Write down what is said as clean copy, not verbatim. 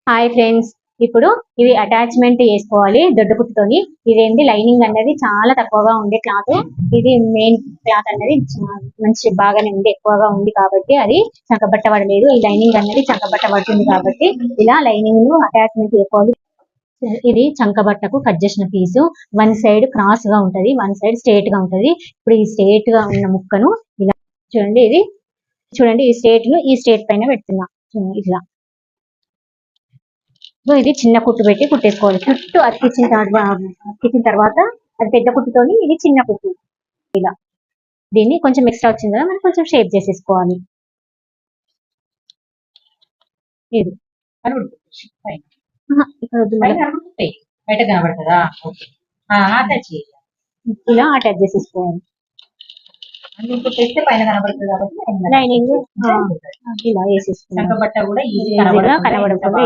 Hi friends, ఇప్పుడు ఇవి attachment వేసుకోవాలి దొడ్డు కుట్టుతోని. ఇదేంటి లైనింగ్ అనేది చాలా తక్కువగా ఉండే క్లాత్. ఇది మెయిన్ క్లాత్ అనేది మంచి బాగానే ఉంది, ఎక్కువగా ఉంది కాబట్టి అది చక్కబట్టబడలేదు. ఈ లైనింగ్ అనేది చక్కబట్టబడుతుంది కాబట్టి ఇలా లైనింగ్ అటాచ్మెంట్ వేసుకోవాలి. ఇది చంకబట్టకు కట్ చేసిన పీసు. వన్ సైడ్ క్రాస్ గా ఉంటది, వన్ సైడ్ స్ట్రేట్ గా ఉంటది. ఇప్పుడు ఈ స్ట్రేట్ గా ఉన్న ముక్కను ఇలా చూడండి, ఇది చూడండి, ఈ స్ట్రేట్ ను ఈ స్ట్రేట్ పైన పెడుతున్నా. ఇట్లా ఇది చిన్న కుట్టు పెట్టి కుట్టేసుకోవాలి. చుట్టూ అతికించిన తర్వాత అది పెద్ద కుట్టుతోని, ఇది చిన్న కుట్టు. ఇలా దీన్ని కొంచెం ఎక్స్ట్రా వచ్చింది కదా, మనం కొంచెం షేప్ చేసేసుకోవాలి. ఇది బయట కనబడుతుందా? ఇలా అటాచ్ చేసేసుకోవాలి. పైన కనబడుతుంది కాబట్టి లైనింగ్ ఇలా వేసేసుకోవాలి. బట్ట కూడా కనబడుతుంది.